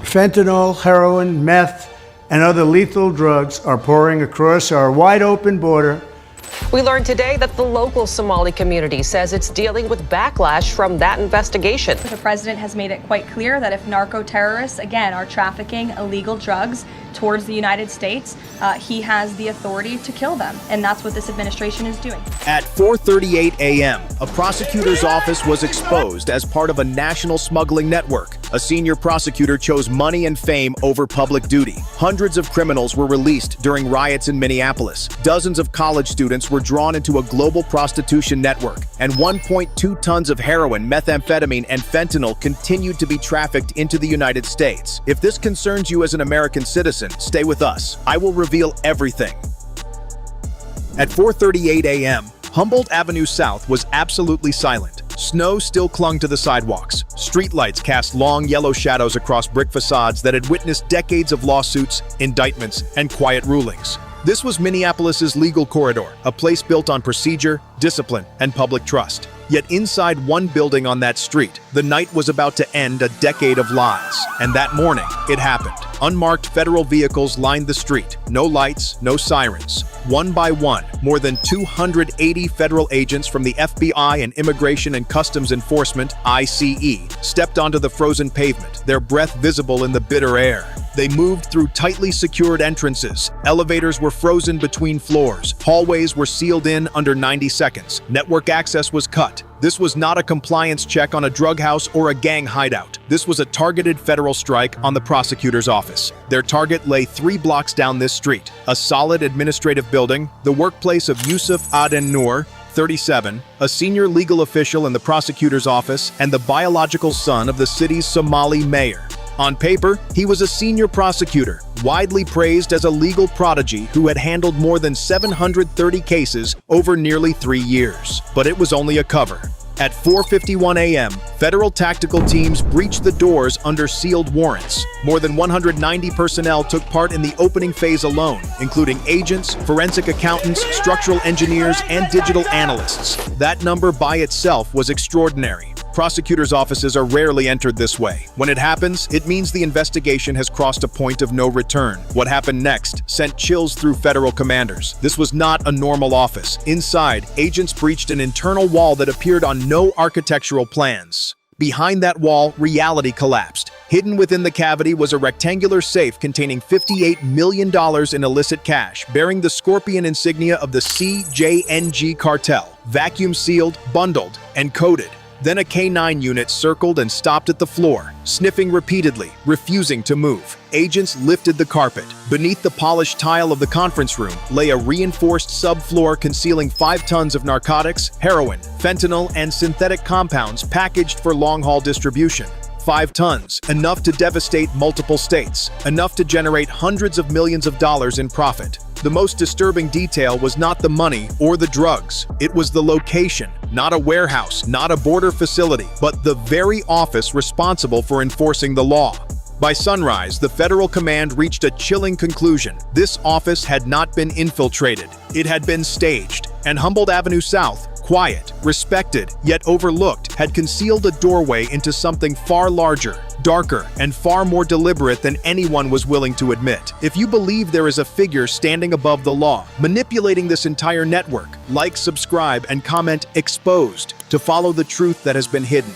Fentanyl, heroin, meth, and other lethal drugs are pouring across our wide-open border. We learned today that the local Somali community says it's dealing with backlash from that investigation. The president has made it quite clear that if narco-terrorists, again, are trafficking illegal drugs towards the United States, he has the authority to kill them. And that's what this administration is doing. At 4:38 a.m., a prosecutor's office was exposed as part of a national smuggling network. A senior prosecutor chose money and fame over public duty. Hundreds of criminals were released during riots in Minneapolis. Dozens of college students were drawn into a global prostitution network, and 1.2 tons of heroin, methamphetamine, and fentanyl continued to be trafficked into the United States. If this concerns you as an American citizen, stay with us. I will reveal everything. At 4:38 a.m., Humboldt Avenue South was absolutely silent. Snow still clung to the sidewalks. Streetlights cast long yellow shadows across brick facades that had witnessed decades of lawsuits, indictments, and quiet rulings. This was Minneapolis's legal corridor, a place built on procedure, discipline, and public trust. Yet inside one building on that street, the night was about to end a decade of lies. And that morning, it happened. Unmarked federal vehicles lined the street. No lights, no sirens. One by one, more than 280 federal agents from the FBI and Immigration and Customs Enforcement, ICE, stepped onto the frozen pavement, their breath visible in the bitter air. They moved through tightly secured entrances. Elevators were frozen between floors. Hallways were sealed in under 90 seconds. Network access was cut. This was not a compliance check on a drug house or a gang hideout. This was a targeted federal strike on the prosecutor's office. Their target lay 3 blocks down this street. A solid administrative building, the workplace of Yusuf Aden Noor, 37, a senior legal official in the prosecutor's office, and the biological son of the city's Somali mayor. On paper, he was a senior prosecutor, widely praised as a legal prodigy who had handled more than 730 cases over nearly 3 years. But it was only a cover. At 4:51 a.m., federal tactical teams breached the doors under sealed warrants. More than 190 personnel took part in the opening phase alone, including agents, forensic accountants, structural engineers, and digital analysts. That number by itself was extraordinary. Prosecutors' offices are rarely entered this way. When it happens, it means the investigation has crossed a point of no return. What happened next sent chills through federal commanders. This was not a normal office. Inside, agents breached an internal wall that appeared on no architectural plans. Behind that wall, reality collapsed. Hidden within the cavity was a rectangular safe containing $58 million in illicit cash, bearing the scorpion insignia of the CJNG cartel, vacuum-sealed, bundled, and coded. Then a K-9 unit circled and stopped at the floor, sniffing repeatedly, refusing to move. Agents lifted the carpet. Beneath the polished tile of the conference room lay a reinforced subfloor concealing 5 tons of narcotics, heroin, fentanyl, and synthetic compounds packaged for long-haul distribution. 5 tons, enough to devastate multiple states, enough to generate hundreds of millions of dollars in profit. The most disturbing detail was not the money or the drugs. It was the location, not a warehouse, not a border facility, but the very office responsible for enforcing the law. By sunrise, the federal command reached a chilling conclusion. This office had not been infiltrated. It had been staged, and Humboldt Avenue South, quiet, respected, yet overlooked, had concealed a doorway into something far larger, darker, and far more deliberate than anyone was willing to admit. If you believe there is a figure standing above the law, manipulating this entire network, like, subscribe, and comment "exposed" to follow the truth that has been hidden.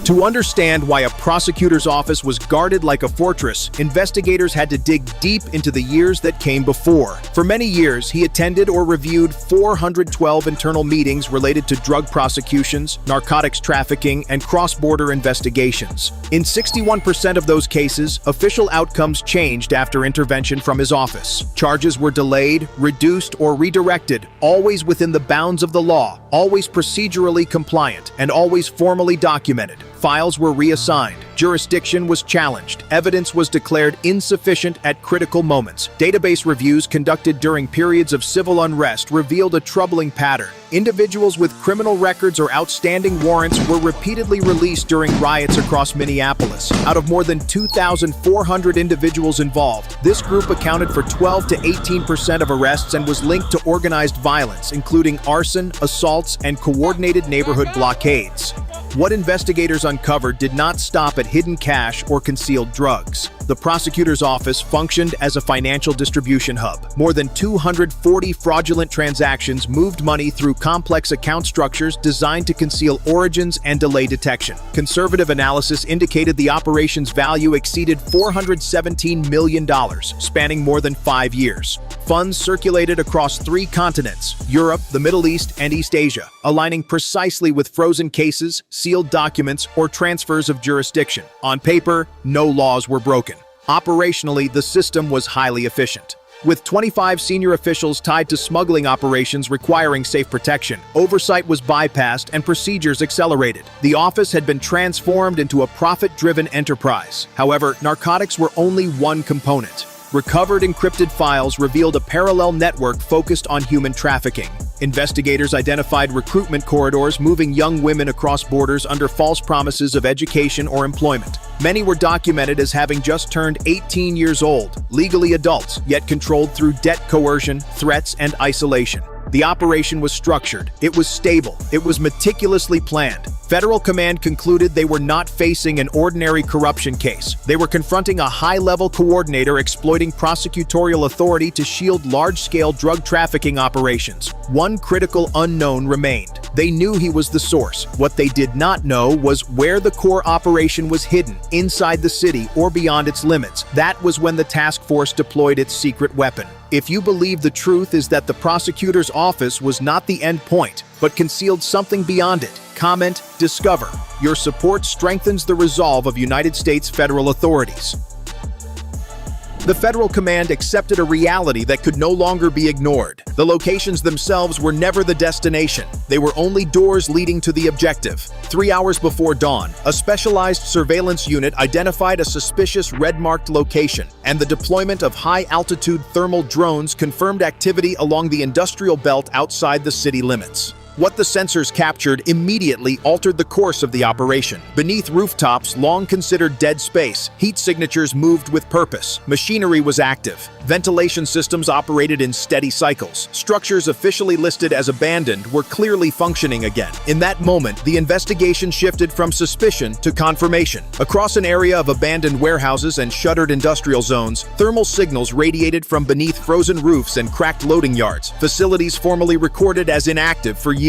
To understand why a prosecutor's office was guarded like a fortress, investigators had to dig deep into the years that came before. For many years, he attended or reviewed 412 internal meetings related to drug prosecutions, narcotics trafficking, and cross-border investigations. In 61% of those cases, official outcomes changed after intervention from his office. Charges were delayed, reduced, or redirected, always within the bounds of the law, always procedurally compliant, and always formally documented. Files were reassigned, jurisdiction was challenged, evidence was declared insufficient at critical moments. Database reviews conducted during periods of civil unrest revealed a troubling pattern. Individuals with criminal records or outstanding warrants were repeatedly released during riots across Minneapolis. Out of more than 2,400 individuals involved, this group accounted for 12 to 18% of arrests and was linked to organized violence, including arson, assaults, and coordinated neighborhood blockades. What investigators uncovered did not stop at hidden cash or concealed drugs. The prosecutor's office functioned as a financial distribution hub. More than 240 fraudulent transactions moved money through complex account structures designed to conceal origins and delay detection. Conservative analysis indicated the operation's value exceeded $417 million, spanning more than 5 years. Funds circulated across 3 continents: Europe, the Middle East, and East Asia, aligning precisely with frozen cases, sealed documents, or transfers of jurisdiction. On paper, no laws were broken. Operationally, the system was highly efficient. With 25 senior officials tied to smuggling operations requiring safe protection, oversight was bypassed and procedures accelerated. The office had been transformed into a profit-driven enterprise. However, narcotics were only one component. Recovered encrypted files revealed a parallel network focused on human trafficking. Investigators identified recruitment corridors moving young women across borders under false promises of education or employment. Many were documented as having just turned 18 years old, legally adults, yet controlled through debt coercion, threats, and isolation. The operation was structured, it was stable, it was meticulously planned. Federal command concluded they were not facing an ordinary corruption case. They were confronting a high-level coordinator exploiting prosecutorial authority to shield large-scale drug trafficking operations. One critical unknown remained. They knew he was the source. What they did not know was where the core operation was hidden, inside the city or beyond its limits. That was when the task force deployed its secret weapon. If you believe the truth is that the prosecutor's office was not the end point, but concealed something beyond it, comment, discover. Your support strengthens the resolve of United States federal authorities. The federal command accepted a reality that could no longer be ignored. The locations themselves were never the destination. They were only doors leading to the objective. 3 hours before dawn, a specialized surveillance unit identified a suspicious red-marked location, and the deployment of high-altitude thermal drones confirmed activity along the industrial belt outside the city limits. What the sensors captured immediately altered the course of the operation. Beneath rooftops, long considered dead space, heat signatures moved with purpose. Machinery was active. Ventilation systems operated in steady cycles. Structures officially listed as abandoned were clearly functioning again. In that moment, the investigation shifted from suspicion to confirmation. Across an area of abandoned warehouses and shuttered industrial zones, thermal signals radiated from beneath frozen roofs and cracked loading yards, facilities formerly recorded as inactive for years.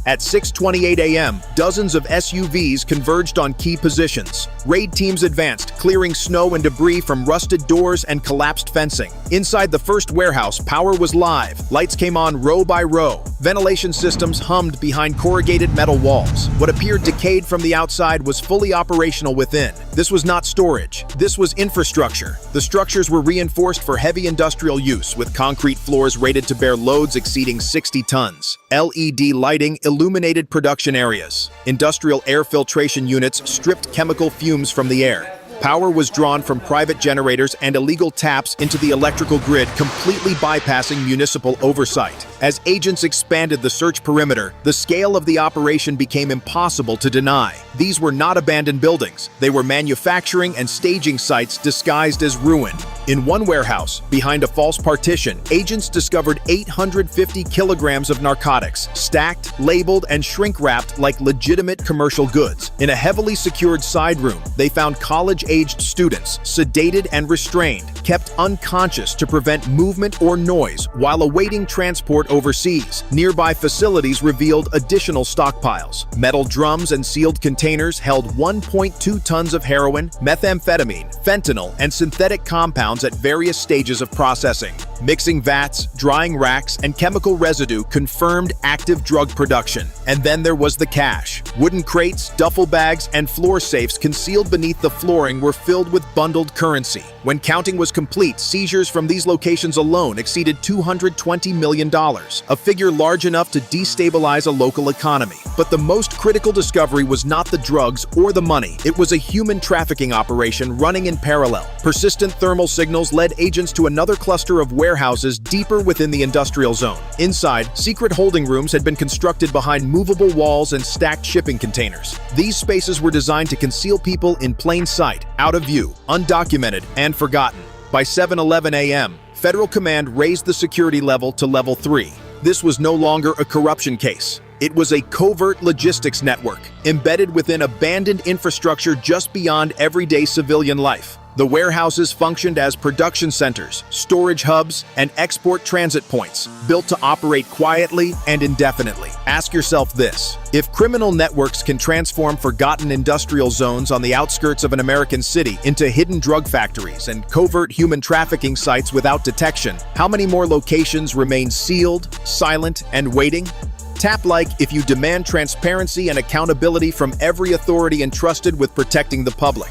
At 6:28 a.m., dozens of SUVs converged on key positions. Raid teams advanced, clearing snow and debris from rusted doors and collapsed fencing. Inside the first warehouse, power was live. Lights came on row by row. Ventilation systems hummed behind corrugated metal walls. What appeared decayed from the outside was fully operational within. This was not storage. This was infrastructure. The structures were reinforced for heavy industrial use, with concrete floors rated to bear loads exceeding 60 tons. LED lighting illuminated production areas. Industrial air filtration units stripped chemical fumes from the air. Power was drawn from private generators and illegal taps into the electrical grid, completely bypassing municipal oversight. As agents expanded the search perimeter, the scale of the operation became impossible to deny. These were not abandoned buildings. They were manufacturing and staging sites disguised as ruin. In one warehouse, behind a false partition, agents discovered 850 kilograms of narcotics, stacked, labeled, and shrink-wrapped like legitimate commercial goods. In a heavily secured side room, they found college-aged students, sedated and restrained, kept unconscious to prevent movement or noise while awaiting transport overseas. Nearby facilities revealed additional stockpiles. Metal drums and sealed containers held 1.2 tons of heroin, methamphetamine, fentanyl, and synthetic compounds at various stages of processing. Mixing vats, drying racks, and chemical residue confirmed active drug production. And then there was the cash. Wooden crates, duffel bags, and floor safes concealed beneath the flooring were filled with bundled currency. When counting was complete, seizures from these locations alone exceeded $220 million, a figure large enough to destabilize a local economy. But the most critical discovery was not the drugs or the money. It was a human trafficking operation running in parallel. Persistent thermal signals led agents to another cluster of warehouses warehouses deeper within the industrial zone. Inside, secret holding rooms had been constructed behind movable walls and stacked shipping containers. These spaces were designed to conceal people in plain sight, out of view, undocumented, and forgotten. By 7:11 a.m., Federal Command raised the security level to Level 3. This was no longer a corruption case. It was a covert logistics network, embedded within abandoned infrastructure just beyond everyday civilian life. The warehouses functioned as production centers, storage hubs, and export transit points, built to operate quietly and indefinitely. Ask yourself this: if criminal networks can transform forgotten industrial zones on the outskirts of an American city into hidden drug factories and covert human trafficking sites without detection, how many more locations remain sealed, silent, and waiting? Tap like if you demand transparency and accountability from every authority entrusted with protecting the public.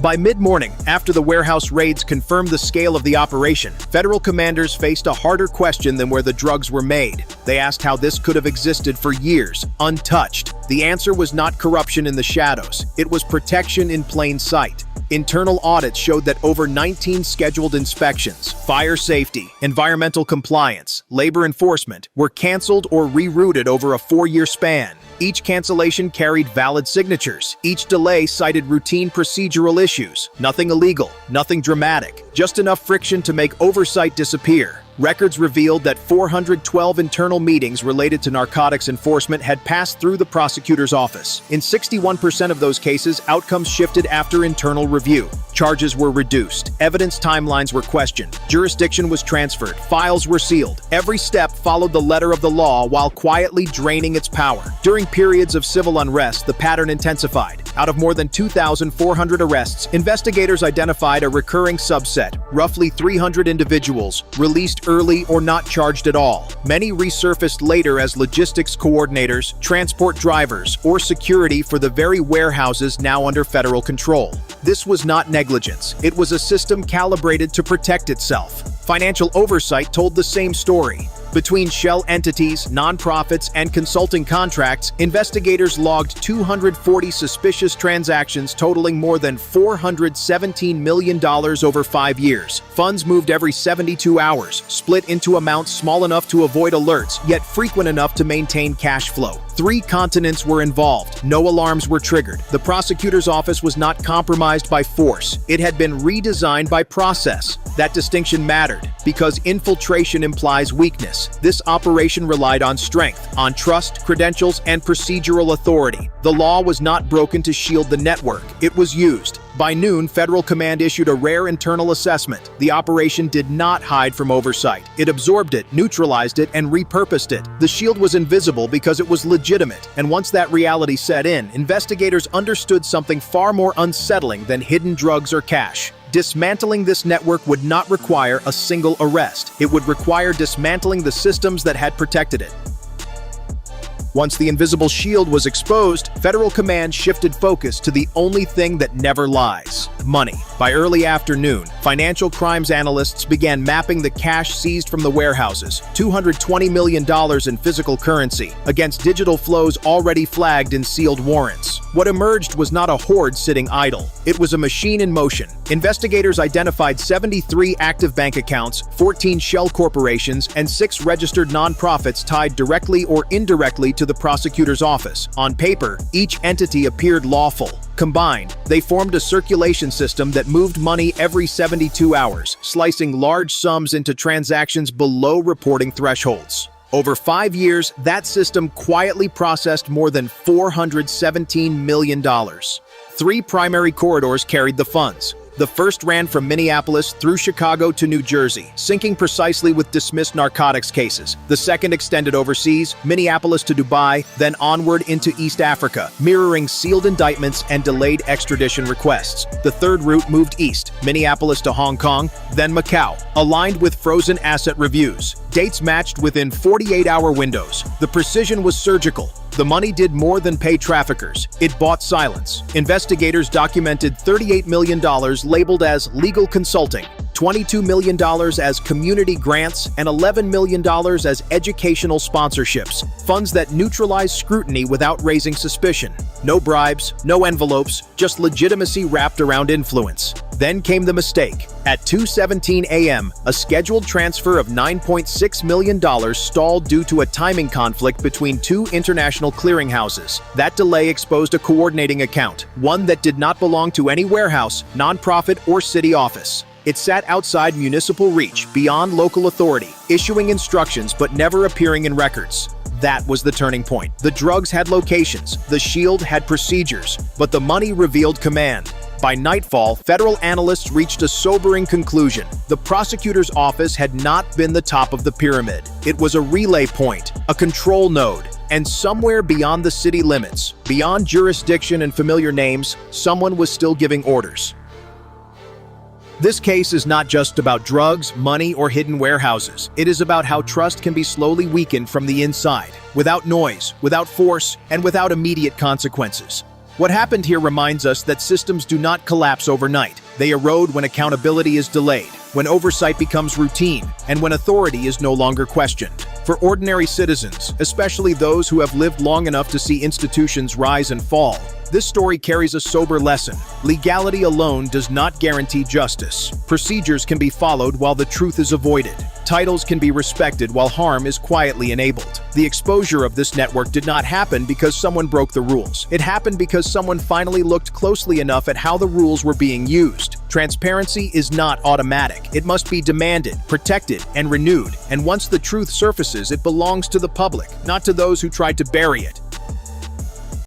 By mid-morning, after the warehouse raids confirmed the scale of the operation, federal commanders faced a harder question than where the drugs were made. They asked how this could have existed for years, untouched. The answer was not corruption in the shadows. It was protection in plain sight. Internal audits showed that over 19 scheduled inspections, fire safety, environmental compliance, labor enforcement, were canceled or rerouted over a 4-year span. Each cancellation carried valid signatures. Each delay cited routine procedural issues. Nothing illegal, nothing dramatic, just enough friction to make oversight disappear. Records revealed that 412 internal meetings related to narcotics enforcement had passed through the prosecutor's office. In 61% of those cases, outcomes shifted after internal review. Charges were reduced, evidence timelines were questioned, jurisdiction was transferred, files were sealed. Every step followed the letter of the law while quietly draining its power. During periods of civil unrest, the pattern intensified. Out of more than 2,400 arrests, investigators identified a recurring subset, roughly 300 individuals, released early or not charged at all. Many resurfaced later as logistics coordinators, transport drivers, or security for the very warehouses now under federal control. This was not negligence. It was a system calibrated to protect itself. Financial oversight told the same story. Between shell entities, nonprofits, and consulting contracts, investigators logged 240 suspicious transactions totaling more than $417 million over 5 years. Funds moved every 72 hours, split into amounts small enough to avoid alerts, yet frequent enough to maintain cash flow. 3 continents were involved. No alarms were triggered. The prosecutor's office was not compromised by force. It had been redesigned by process. That distinction mattered because infiltration implies weakness. This operation relied on strength, on trust, credentials, and procedural authority. The law was not broken to shield the network. It was used. By noon, Federal Command issued a rare internal assessment. The operation did not hide from oversight. It absorbed it, neutralized it, and repurposed it. The shield was invisible because it was legitimate, and once that reality set in, investigators understood something far more unsettling than hidden drugs or cash. Dismantling this network would not require a single arrest. It would require dismantling the systems that had protected it. Once the invisible shield was exposed, Federal Command shifted focus to the only thing that never lies: money. By early afternoon, financial crimes analysts began mapping the cash seized from the warehouses, $220 million in physical currency, against digital flows already flagged in sealed warrants. What emerged was not a hoard sitting idle. It was a machine in motion. Investigators identified 73 active bank accounts, 14 shell corporations, and 6 registered nonprofits tied directly or indirectly to the prosecutor's office. On paper, each entity appeared lawful. Combined, they formed a circulation system that moved money every 72 hours, slicing large sums into transactions below reporting thresholds. Over 5 years, that system quietly processed more than $417 million. 3 primary corridors carried the funds. The first ran from Minneapolis through Chicago to New Jersey, syncing precisely with dismissed narcotics cases. The second extended overseas, Minneapolis to Dubai, then onward into East Africa, mirroring sealed indictments and delayed extradition requests. The third route moved east, Minneapolis to Hong Kong, then Macau, aligned with frozen asset reviews. Dates matched within 48-hour windows. The precision was surgical. The money did more than pay traffickers. It bought silence. Investigators documented $38 million labeled as legal consulting, $22 million as community grants, and $11 million as educational sponsorships, funds that neutralize scrutiny without raising suspicion. No bribes, no envelopes, just legitimacy wrapped around influence. Then came the mistake. At 2:17 a.m., a scheduled transfer of $9.6 million stalled due to a timing conflict between two international clearinghouses. That delay exposed a coordinating account, one that did not belong to any warehouse, nonprofit, or city office. It sat outside municipal reach, beyond local authority, issuing instructions but never appearing in records. That was the turning point. The drugs had locations, the shield had procedures, but the money revealed command. By nightfall, federal analysts reached a sobering conclusion. The prosecutor's office had not been the top of the pyramid. It was a relay point, a control node. And somewhere beyond the city limits, beyond jurisdiction and familiar names, someone was still giving orders. This case is not just about drugs, money, or hidden warehouses. It is about how trust can be slowly weakened from the inside, without noise, without force, and without immediate consequences. What happened here reminds us that systems do not collapse overnight. They erode when accountability is delayed, when oversight becomes routine, and when authority is no longer questioned. For ordinary citizens, especially those who have lived long enough to see institutions rise and fall, this story carries a sober lesson. Legality alone does not guarantee justice. Procedures can be followed while the truth is avoided. Titles can be respected while harm is quietly enabled. The exposure of this network did not happen because someone broke the rules. It happened because someone finally looked closely enough at how the rules were being used. Transparency is not automatic. It must be demanded, protected, and renewed. And once the truth surfaces, it belongs to the public, not to those who tried to bury it.